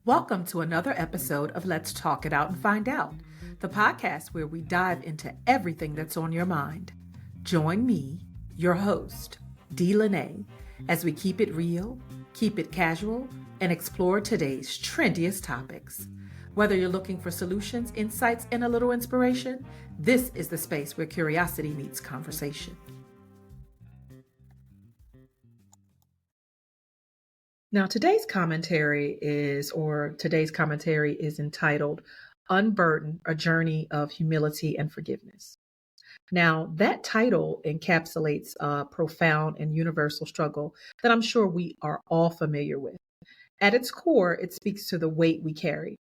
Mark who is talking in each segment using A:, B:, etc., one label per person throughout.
A: Welcome to another episode of Let's Talk It Out and Find Out, the podcast where we dive into everything that's on your mind. Join me, your host, Dee Lene, as we keep it real, keep it casual, and explore today's trendiest topics. Whether you're looking for solutions, insights, and a little inspiration, this is the space where curiosity meets conversation. Now, today's commentary is entitled Unburdened, A Journey of Humility and Forgiveness. Now, that title encapsulates a profound and universal struggle that I'm sure we are all familiar with. At its core, it speaks to the weight we carry,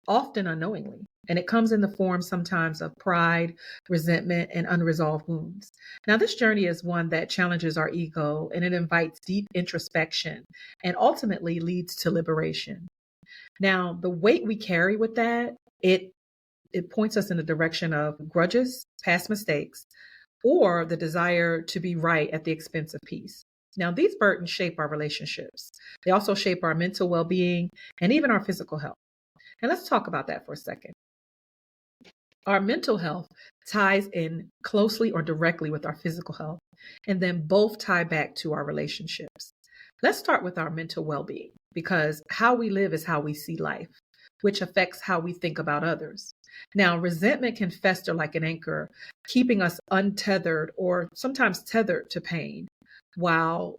A: often unknowingly, and it comes in the form sometimes of pride, resentment, and unresolved wounds. Now, this journey is one that challenges our ego and it invites deep introspection and ultimately leads to liberation. Now, the weight we carry with that, it points us in the direction of grudges, past mistakes, or the desire to be right at the expense of peace. Now, these burdens shape our relationships. They also shape our mental well-being and even our physical health. And let's talk about that for a second. Our mental health ties in closely or directly with our physical health, and then both tie back to our relationships. Let's start with our mental well-being, because how we live is how we see life, which affects how we think about others. Now, resentment can fester like an anchor, keeping us untethered or sometimes tethered to pain, while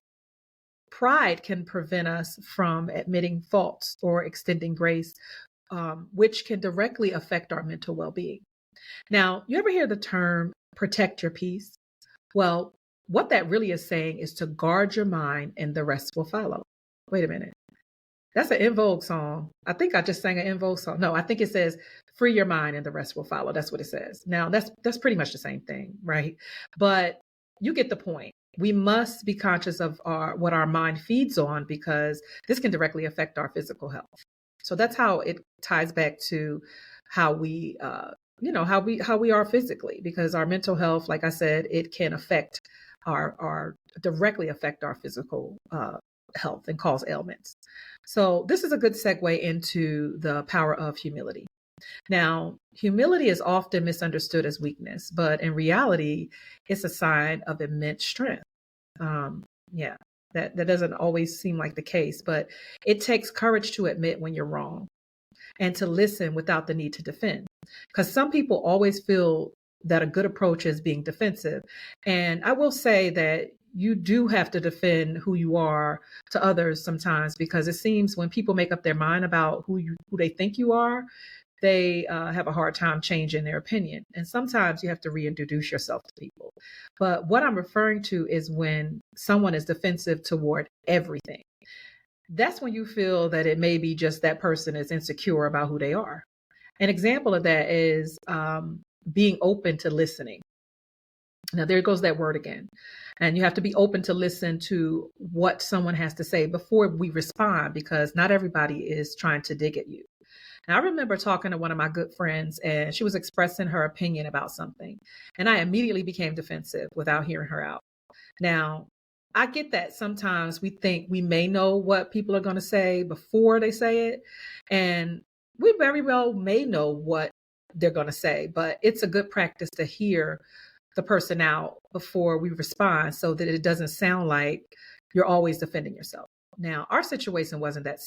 A: pride can prevent us from admitting faults or extending grace, which can directly affect our mental well-being. Now, you ever hear the term protect your peace? Well, what that really is saying is to guard your mind and the rest will follow. Wait a minute. That's an En Vogue song. I think I just sang an En Vogue song. No, I think it says free your mind and the rest will follow. That's what it says. Now, that's pretty much the same thing, right? But you get the point. We must be conscious of what our mind feeds on, because this can directly affect our physical health. So that's how it ties back to how we how we are physically, because our mental health, like I said, it can affect directly affect our physical health and cause ailments. So this is a good segue into the power of humility. Now, humility is often misunderstood as weakness, but in reality, it's a sign of immense strength. Yeah, that doesn't always seem like the case, but it takes courage to admit when you're wrong and to listen without the need to defend. Because some people always feel that a good approach is being defensive. And I will say that you do have to defend who you are to others sometimes, because it seems when people make up their mind about who they think you are, they have a hard time changing their opinion. And sometimes you have to reintroduce yourself to people. But what I'm referring to is when someone is defensive toward everything. That's when you feel that it may be just that person is insecure about who they are. An example of that is being open to listening. Now, there goes that word again. And you have to be open to listen to what someone has to say before we respond, because not everybody is trying to dig at you. Now, I remember talking to one of my good friends, and she was expressing her opinion about something, and I immediately became defensive without hearing her out. Now, I get that sometimes we think we may know what people are going to say before they say it, and we very well may know what they're going to say, but it's a good practice to hear the person out before we respond, so that it doesn't sound like you're always defending yourself. Now, our situation wasn't that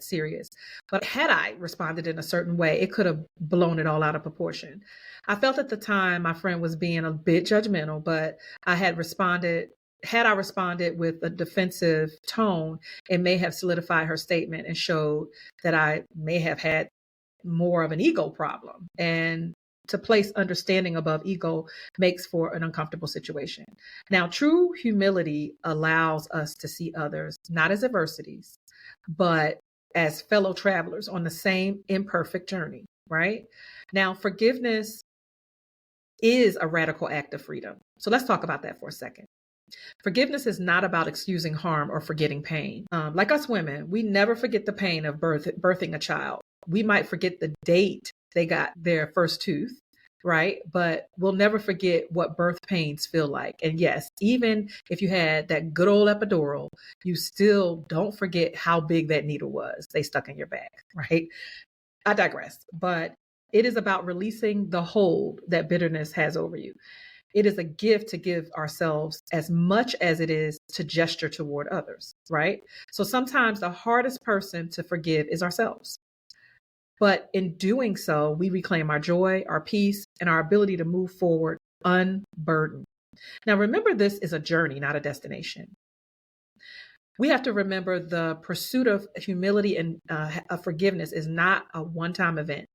A: serious, but had I responded in a certain way, it could have blown it all out of proportion. I felt at the time my friend was being a bit judgmental, but had I responded with a defensive tone, it may have solidified her statement and showed that I may have had more of an ego problem. And to place understanding above ego makes for an uncomfortable situation. Now, true humility allows us to see others not as adversities, but as fellow travelers on the same imperfect journey, right? Now, forgiveness is a radical act of freedom. So let's talk about that for a second. Forgiveness is not about excusing harm or forgetting pain. Like us women, we never forget the pain of birthing a child. We might forget the date they got their first tooth, right? But we'll never forget what birth pains feel like. And yes, even if you had that good old epidural, you still don't forget how big that needle was they stuck in your back, right? I digress. But it is about releasing the hold that bitterness has over you. It is a gift to give ourselves as much as it is to gesture toward others, right? So sometimes the hardest person to forgive is ourselves. But in doing so, we reclaim our joy, our peace, and our ability to move forward unburdened. Now, remember, this is a journey, not a destination. We have to remember the pursuit of humility and of forgiveness is not a one time event,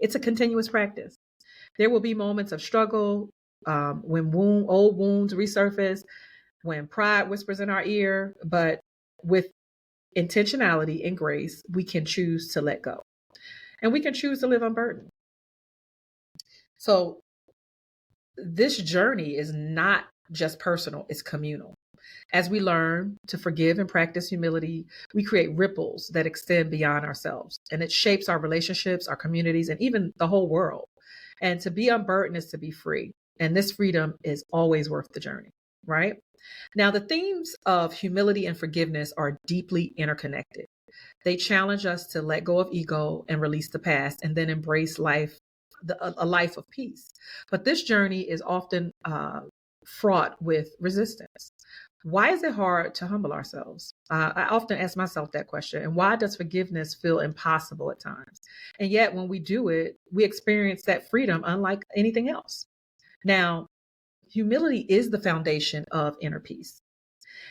A: it's a continuous practice. There will be moments of struggle when old wounds resurface, when pride whispers in our ear, but with intentionality and grace, we can choose to let go and we can choose to live unburdened. So, this journey is not just personal, it's communal. As we learn to forgive and practice humility, we create ripples that extend beyond ourselves, and it shapes our relationships, our communities, and even the whole world. And to be unburdened is to be free. And this freedom is always worth the journey, right? Now, the themes of humility and forgiveness are deeply interconnected. They challenge us to let go of ego and release the past and then embrace life, a life of peace. But this journey is often fraught with resistance. Why is it hard to humble ourselves? I often ask myself that question. And why does forgiveness feel impossible at times? And yet, when we do it, we experience that freedom unlike anything else. Now, humility is the foundation of inner peace.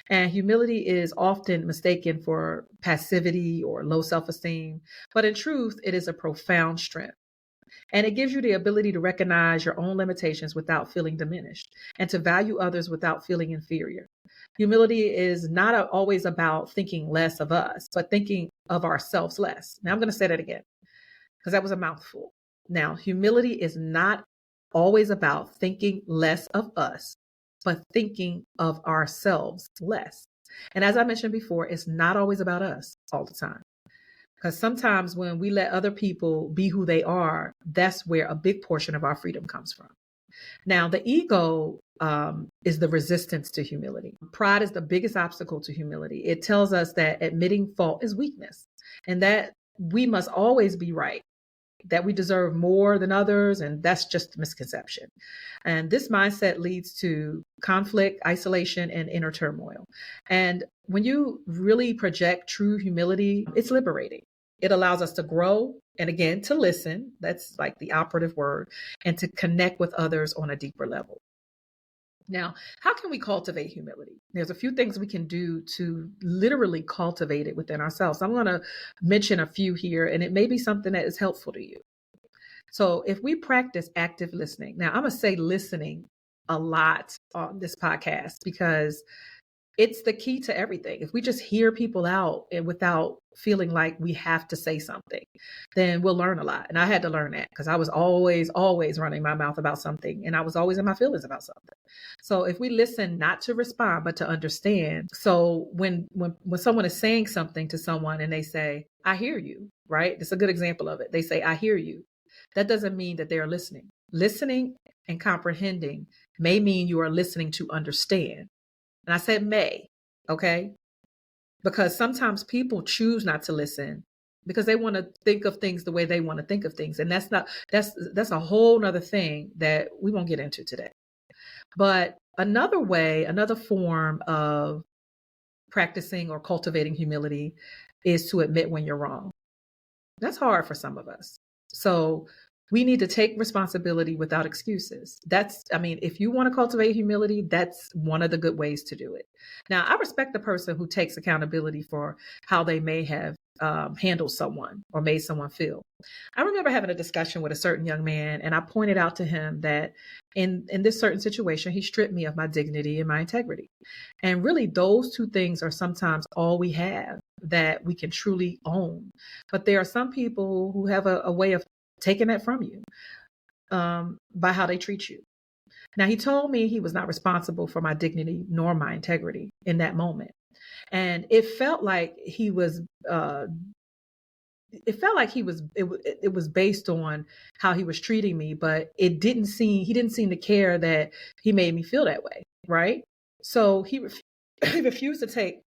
A: And humility is often mistaken for passivity or low self esteem. But in truth, it is a profound strength. And it gives you the ability to recognize your own limitations without feeling diminished and to value others without feeling inferior. Humility is not always about thinking less of us, but thinking of ourselves less. Now, I'm going to say that again because that was a mouthful. Now, humility is not always about thinking less of us, but thinking of ourselves less. And as I mentioned before, it's not always about us all the time. Because sometimes when we let other people be who they are, that's where a big portion of our freedom comes from. Now, the ego is the resistance to humility. Pride is the biggest obstacle to humility. It tells us that admitting fault is weakness and that we must always be right, that we deserve more than others, and that's just a misconception. And this mindset leads to conflict, isolation, and inner turmoil. And when you really project true humility, it's liberating. It allows us to grow and again to listen. That's like the operative word, and to connect with others on a deeper level. Now, how can we cultivate humility? There's a few things we can do to literally cultivate it within ourselves. I'm going to mention a few here, and it may be something that is helpful to you. So, if we practice active listening, now I'm going to say listening a lot on this podcast because it's the key to everything. If we just hear people out and without feeling like we have to say something, then we'll learn a lot. And I had to learn that because I was always running my mouth about something and I was always in my feelings about something. So if we listen not to respond, but to understand. So when someone is saying something to someone and they say, I hear you, right? It's a good example of it. They say, I hear you. That doesn't mean that they are listening. Listening and comprehending may mean you are listening to understand. And I said may, okay? Because sometimes people choose not to listen because they want to think of things the way they want to think of things. And that's a whole nother thing that we won't get into today. But another form of practicing or cultivating humility is to admit when you're wrong. That's hard for some of us. So we need to take responsibility without excuses. If you want to cultivate humility, that's one of the good ways to do it. Now, I respect the person who takes accountability for how they may have handled someone or made someone feel. I remember having a discussion with a certain young man, and I pointed out to him that in this certain situation, he stripped me of my dignity and my integrity. And really, those two things are sometimes all we have that we can truly own. But there are some people who have a way of taking that from you by how they treat you. Now, he told me he was not responsible for my dignity nor my integrity in that moment. And it felt like he was it felt like it was based on how he was treating me, but he didn't seem to care that he made me feel that way, right? So he refused to take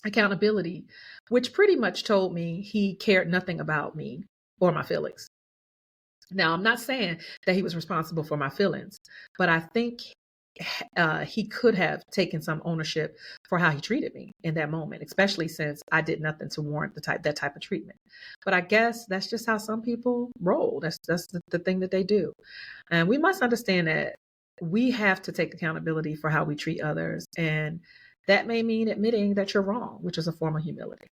A: accountability, which pretty much told me he cared nothing about me or my feelings. Now, I'm not saying that he was responsible for my feelings, but I think he could have taken some ownership for how he treated me in that moment, especially since I did nothing to warrant that type of treatment. But I guess that's just how some people roll. That's the thing that they do, and we must understand that we have to take accountability for how we treat others, and that may mean admitting that you're wrong, which is a form of humility.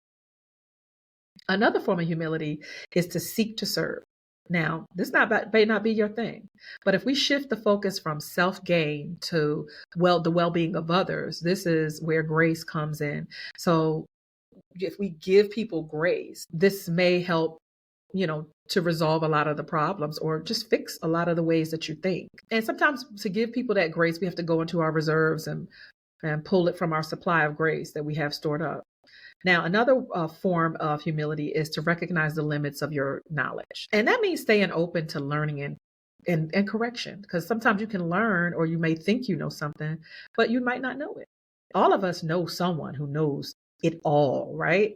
A: Another form of humility is to seek to serve. Now, may not be your thing, but if we shift the focus from self gain to the well being of others, this is where grace comes in. So, if we give people grace, this may help, to resolve a lot of the problems or just fix a lot of the ways that you think. And sometimes to give people that grace, we have to go into our reserves and pull it from our supply of grace that we have stored up. Now, another form of humility is to recognize the limits of your knowledge. And that means staying open to learning and correction, because sometimes you can learn or you may think you know something, but you might not know it. All of us know someone who knows it all, right?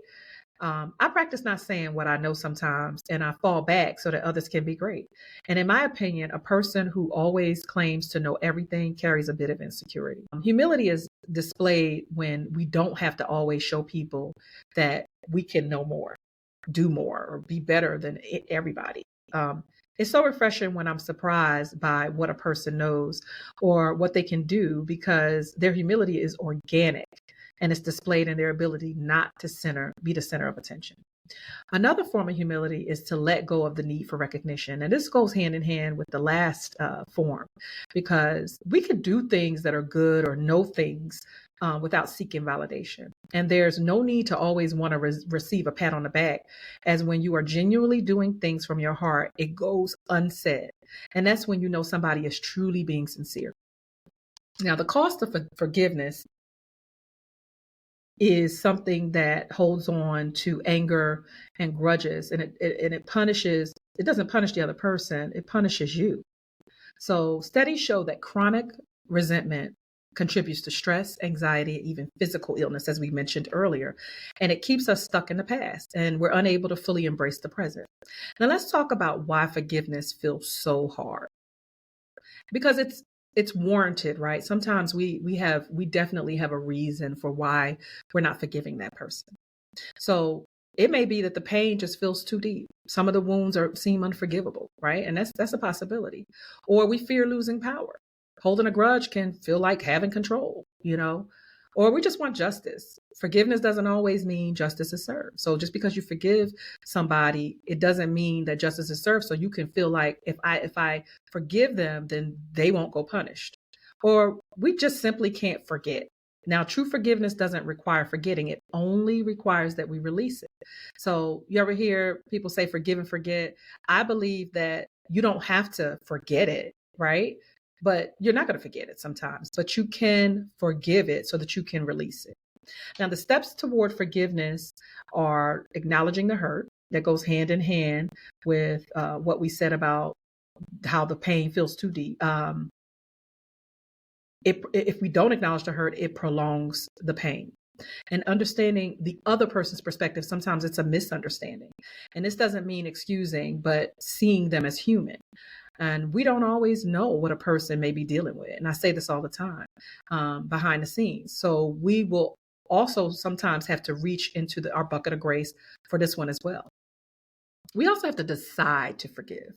A: I practice not saying what I know sometimes, and I fall back so that others can be great. And in my opinion, a person who always claims to know everything carries a bit of insecurity. Humility is displayed when we don't have to always show people that we can know more, do more, or be better than everybody. It's so refreshing when I'm surprised by what a person knows or what they can do because their humility is organic and it's displayed in their ability not to be the center of attention. Another form of humility is to let go of the need for recognition. And this goes hand in hand with the last form, because we could do things that are good or know things without seeking validation. And there's no need to always want to receive a pat on the back, as when you are genuinely doing things from your heart, it goes unsaid. And that's when you know somebody is truly being sincere. Now, the cost of forgiveness is something that holds on to anger and grudges, and it doesn't punish the other person, it punishes you. So studies show that chronic resentment contributes to stress, anxiety, even physical illness, as we mentioned earlier, and it keeps us stuck in the past and we're unable to fully embrace the present. Now let's talk about why forgiveness feels so hard, because it's warranted, right? Sometimes we definitely have a reason for why we're not forgiving that person. So it may be that the pain just feels too deep. Some of the wounds seem unforgivable, right? And that's a possibility. Or we fear losing power. Holding a grudge can feel like having control. Or we just want justice. Forgiveness doesn't always mean justice is served. So just because you forgive somebody, it doesn't mean that justice is served. So you can feel like if I forgive them, then they won't go punished. Or we just simply can't forget. Now, true forgiveness doesn't require forgetting. It only requires that we release it. So you ever hear people say forgive and forget? I believe that you don't have to forget it, right? But you're not going to forget it sometimes, but you can forgive it so that you can release it. Now, the steps toward forgiveness are acknowledging the hurt. That goes hand in hand with what we said about how the pain feels too deep. If we don't acknowledge the hurt, it prolongs the pain. And understanding the other person's perspective, sometimes it's a misunderstanding. And this doesn't mean excusing, but seeing them as human. And we don't always know what a person may be dealing with. And I say this all the time behind the scenes. So we will also sometimes have to reach into our bucket of grace for this one as well. We also have to decide to forgive.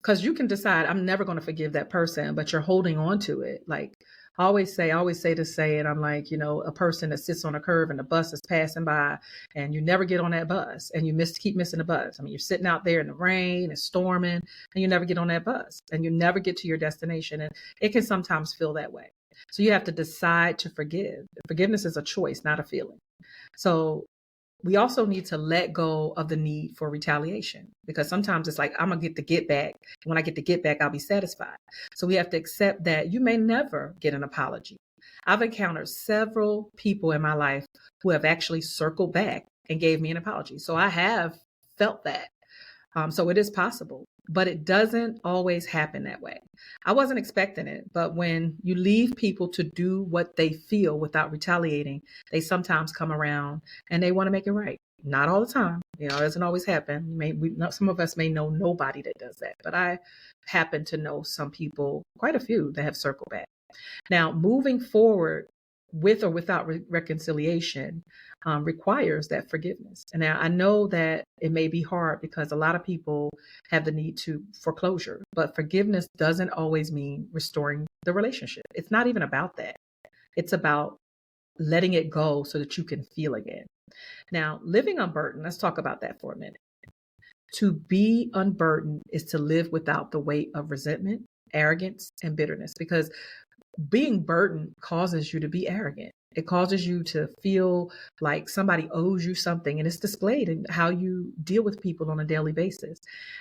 A: Because you can decide, I'm never going to forgive that person, but you're holding on to it. Like I always say this saying, I'm like, a person that sits on a curve and the bus is passing by and you never get on that bus and you keep missing the bus. I mean, you're sitting out there in the rain, it's storming, and you never get on that bus and you never get to your destination. And it can sometimes feel that way. So you have to decide to forgive. Forgiveness is a choice, not a feeling. So we also need to let go of the need for retaliation, because sometimes it's like, I'm going to get the get back. When I get the get back, I'll be satisfied. So we have to accept that you may never get an apology. I've encountered several people in my life who have actually circled back and gave me an apology. So I have felt that. So it is possible, but it doesn't always happen that way. I wasn't expecting it, but when you leave people to do what they feel without retaliating, they sometimes come around and they want to make it right. Not all the time, it doesn't always happen. Some of us may know nobody that does that, but I happen to know some people, quite a few, that have circled back. Now, moving forward with or without reconciliation requires that forgiveness. And now I know that it may be hard because a lot of people have the need to foreclosure, but forgiveness doesn't always mean restoring the relationship. It's not even about that. It's about letting it go so that you can feel again. Now, living unburdened, let's talk about that for a minute. To be unburdened is to live without the weight of resentment, arrogance, and bitterness, because being burdened causes you to be arrogant. It causes you to feel like somebody owes you something, and it's displayed in how you deal with people on a daily basis.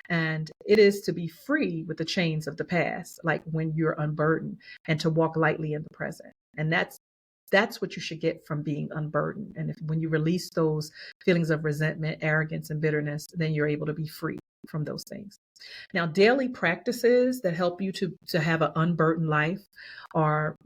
A: And it is to be free with the chains of the past, like when you're unburdened, and to walk lightly in the present. And that's what you should get from being unburdened. And when you release those feelings of resentment, arrogance, and bitterness, then you're able to be free from those things. Now, daily practices that help you to have an unburdened life are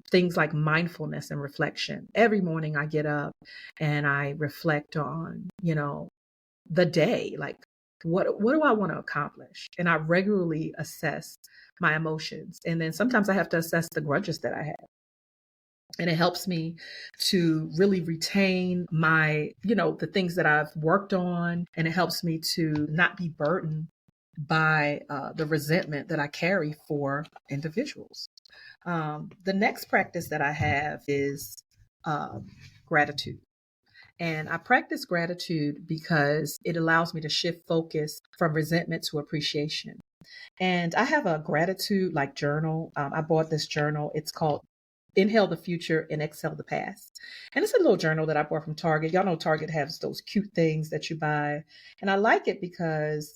A: things like mindfulness and reflection. Every morning I get up and I reflect on, the day, like what do I want to accomplish? And I regularly assess my emotions. And then sometimes I have to assess the grudges that I have. And it helps me to really retain my, the things that I've worked on. And it helps me to not be burdened by the resentment that I carry for individuals. The next practice that I have is gratitude. And I practice gratitude because it allows me to shift focus from resentment to appreciation. And I have a gratitude like journal. I bought this journal. It's called Inhale the Future and Exhale the Past. And it's a little journal that I bought from Target. Y'all know Target has those cute things that you buy. And I like it because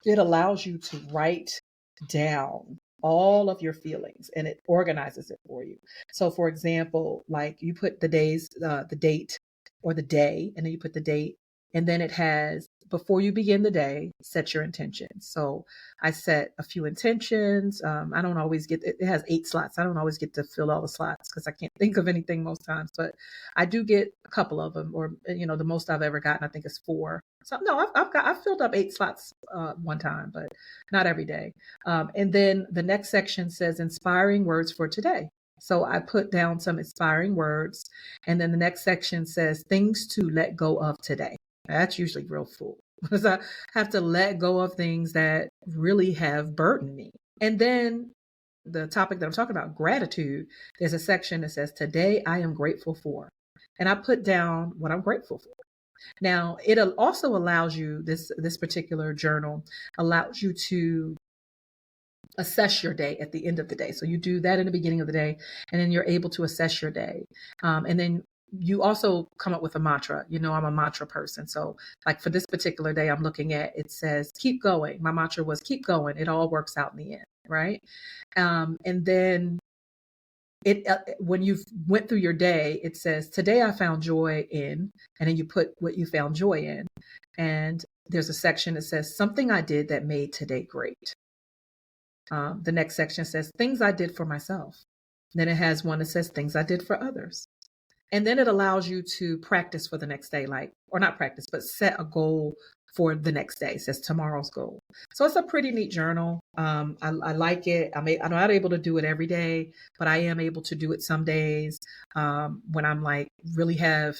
A: it allows you to write down all of your feelings and it organizes it for you. So for example, like you put the date or the day, and then you put the date, and then it has, before you begin the day, set your intentions. So I set a few intentions. I don't always get, it has 8 slots. I don't always get to fill all the slots because I can't think of anything most times, but I do get a couple of them, or, the most I've ever gotten, I think is 4. So no, I've filled up 8 slots one time, but not every day. And then the next section says inspiring words for today. So I put down some inspiring words. And then the next section says things to let go of today. That's usually real full because I have to let go of things that really have burdened me. And then the topic that I'm talking about, gratitude, there's a section that says, today I am grateful for. And I put down what I'm grateful for. Now, it also allows you, this particular journal allows you to assess your day at the end of the day. So you do that in the beginning of the day, and then you're able to assess your day. And then you also come up with a mantra. I'm a mantra person. So like for this particular day I'm looking at, it says, keep going. My mantra was keep going. It all works out in the end. Right. And then when you went through your day, it says, today I found joy in, and then you put what you found joy in. And there's a section that says something I did that made today great. The next section says things I did for myself. Then it has one that says things I did for others. And then it allows you to practice for the next day, or not practice, but set a goal for the next day. It says tomorrow's goal. So it's a pretty neat journal. I like it. I'm not able to do it every day, but I am able to do it some days when I'm like really have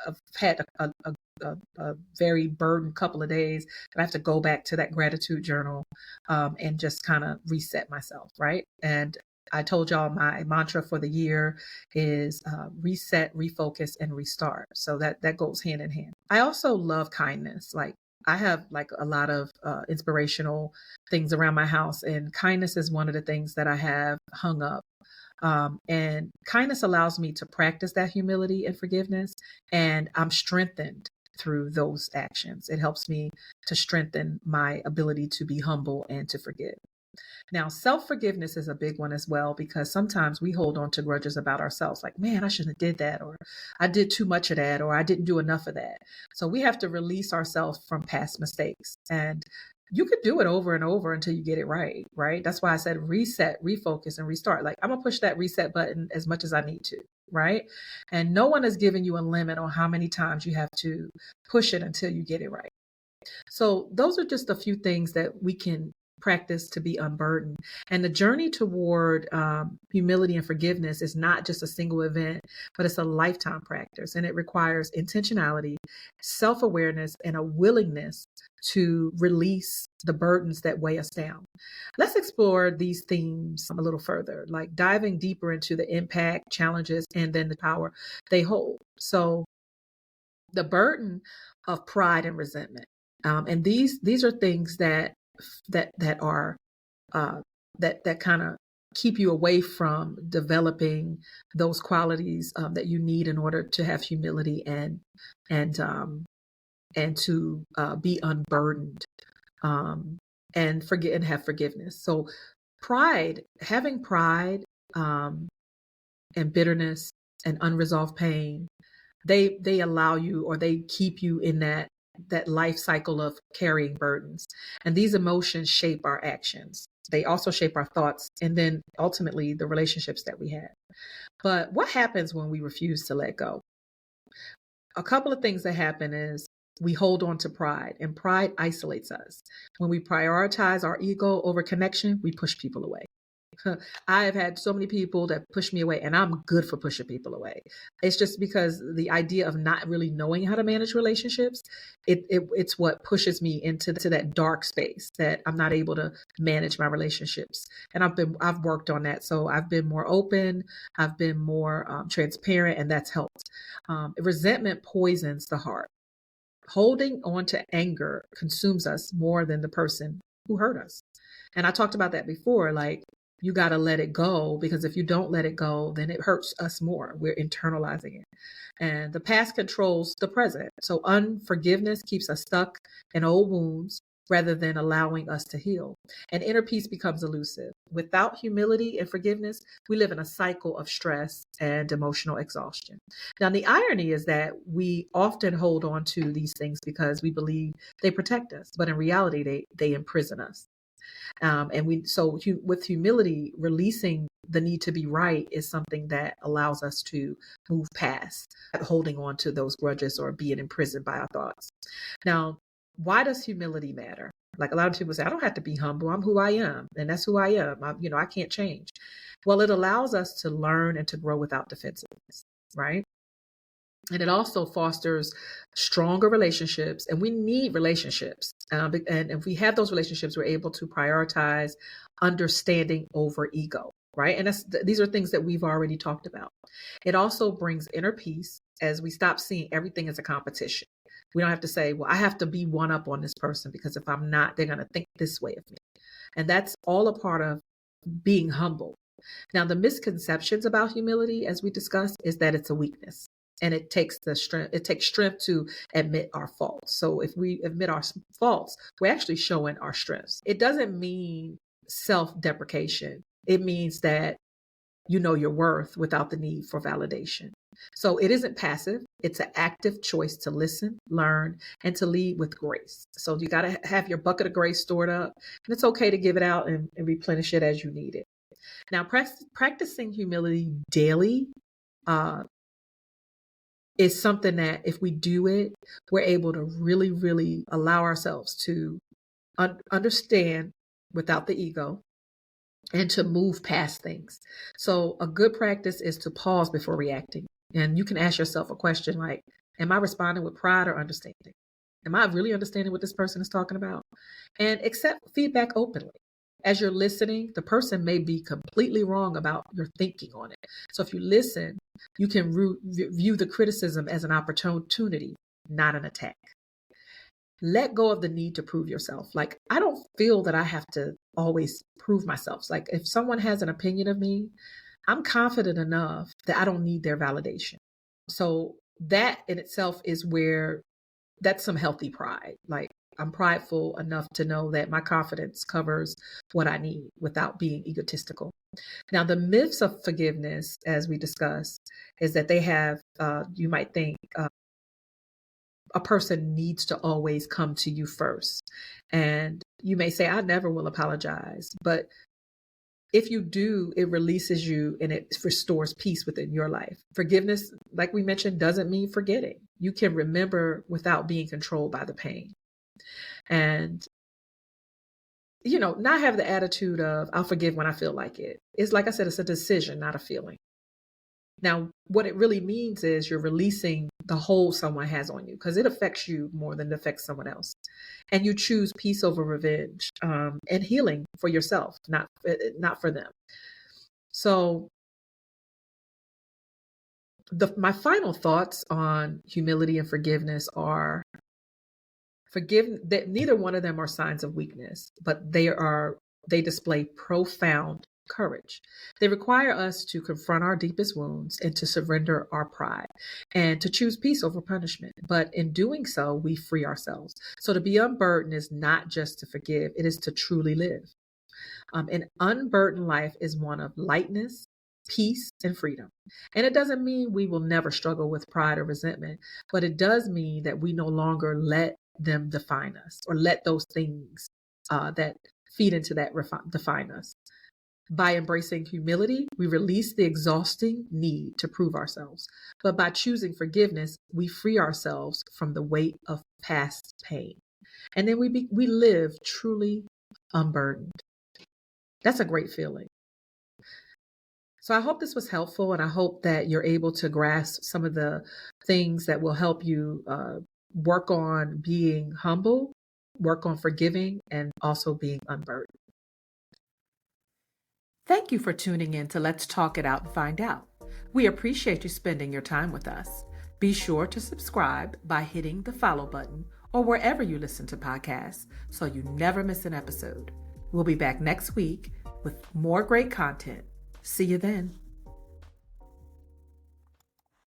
A: I've had a very burdened couple of days, and I have to go back to that gratitude journal and just kind of reset myself, right? And I told y'all my mantra for the year is reset, refocus, and restart. So that goes hand in hand. I also love kindness. Like I have like a lot of inspirational things around my house, and kindness is one of the things that I have hung up. And kindness allows me to practice that humility and forgiveness, and I'm strengthened through those actions. It helps me to strengthen my ability to be humble and to forgive. Now, self-forgiveness is a big one as well, because sometimes we hold on to grudges about ourselves, like, man, I shouldn't have did that, or I did too much of that, or I didn't do enough of that. So we have to release ourselves from past mistakes. And you could do it over and over until you get it right, right? That's why I said reset, refocus, and restart. Like, I'm gonna push that reset button as much as I need to, right? And no one is giving you a limit on how many times you have to push it until you get it right. So those are just a few things that we can practice to be unburdened. And the journey toward humility and forgiveness is not just a single event, but it's a lifetime practice. And it requires intentionality, self-awareness, and a willingness to release the burdens that weigh us down. Let's explore these themes a little further, like diving deeper into the impact, challenges, and then the power they hold. So the burden of pride and resentment. And these are things that are that kind of keep you away from developing those qualities that you need in order to have humility and to be unburdened, um, and forget and have forgiveness. So having pride, um, and bitterness and unresolved pain, they allow you, or they keep you in that life cycle of carrying burdens. And these emotions shape our actions. They also shape our thoughts, and then ultimately the relationships that we have. But what happens when we refuse to let go? A couple of things that happen is we hold on to pride, and pride isolates us. When we prioritize our ego over connection, we push people away. I have had so many people that push me away, and I'm good for pushing people away. It's just because the idea of not really knowing how to manage relationships, it's what pushes me into that dark space that I'm not able to manage my relationships. And I've worked on that. So I've been more open, I've been more transparent, and that's helped. Resentment poisons the heart. Holding on to anger consumes us more than the person who hurt us. And I talked about that before, like, you got to let it go, because if you don't let it go, then it hurts us more. We're internalizing it. And the past controls the present. So unforgiveness keeps us stuck in old wounds rather than allowing us to heal. And inner peace becomes elusive. Without humility and forgiveness, we live in a cycle of stress and emotional exhaustion. Now, the irony is that we often hold on to these things because we believe they protect us, but in reality, they imprison us. With humility, releasing the need to be right is something that allows us to move past holding on to those grudges or being imprisoned by our thoughts. Now, why does humility matter? Like, a lot of people say, I don't have to be humble. I'm who I am, and that's who I am. I can't change. Well, it allows us to learn and to grow without defensiveness, right? And it also fosters stronger relationships, and we need relationships. And if we have those relationships, we're able to prioritize understanding over ego, right? And these are things that we've already talked about. It also brings inner peace as we stop seeing everything as a competition. We don't have to say, well, I have to be one up on this person, because if I'm not, they're going to think this way of me. And that's all a part of being humble. Now, the misconceptions about humility, as we discussed, is that it's a weakness. And it takes strength to admit our faults. So if we admit our faults, we're actually showing our strengths. It doesn't mean self-deprecation. It means that you know your worth without the need for validation. So it isn't passive. It's an active choice to listen, learn, and to lead with grace. So you got to have your bucket of grace stored up, and it's okay to give it out and replenish it as you need it. Now, practicing humility daily is something that if we do it, we're able to really, really allow ourselves to understand without the ego and to move past things. So a good practice is to pause before reacting. And you can ask yourself a question like, am I responding with pride or understanding? Am I really understanding what this person is talking about? And accept feedback openly. As you're listening, the person may be completely wrong about your thinking on it. So if you listen, you can view the criticism as an opportunity, not an attack. Let go of the need to prove yourself. Like, I don't feel that I have to always prove myself. Like, if someone has an opinion of me, I'm confident enough that I don't need their validation. So that in itself is where that's some healthy pride. Like, I'm prideful enough to know that my confidence covers what I need without being egotistical. Now, the myths of forgiveness, as we discussed, is that they have, you might think, a person needs to always come to you first. And you may say, I never will apologize. But if you do, it releases you and it restores peace within your life. Forgiveness, like we mentioned, doesn't mean forgetting. You can remember without being controlled by the pain. And, not have the attitude of, I'll forgive when I feel like it. It's like I said, it's a decision, not a feeling. Now, what it really means is you're releasing the hold someone has on you because it affects you more than it affects someone else. And you choose peace over revenge, and healing for yourself, not for them. So my final thoughts on humility and forgiveness are that neither one of them are signs of weakness, but they display profound courage. They require us to confront our deepest wounds and to surrender our pride and to choose peace over punishment. But in doing so, we free ourselves. So to be unburdened is not just to forgive, it is to truly live. An unburdened life is one of lightness, peace, and freedom. And it doesn't mean we will never struggle with pride or resentment, but it does mean that we no longer let them define us or let those things that feed into that define us. By embracing humility, we release the exhausting need to prove ourselves. But by choosing forgiveness, we free ourselves from the weight of past pain. And then we live truly unburdened. That's a great feeling. So I hope this was helpful, and I hope that you're able to grasp some of the things that will help you work on being humble, work on forgiving, and also being unburdened. Thank you for tuning in to Let's Talk It Out and Find Out. We appreciate you spending your time with us. Be sure to subscribe by hitting the follow button or wherever you listen to podcasts so you never miss an episode. We'll be back next week with more great content. See you then.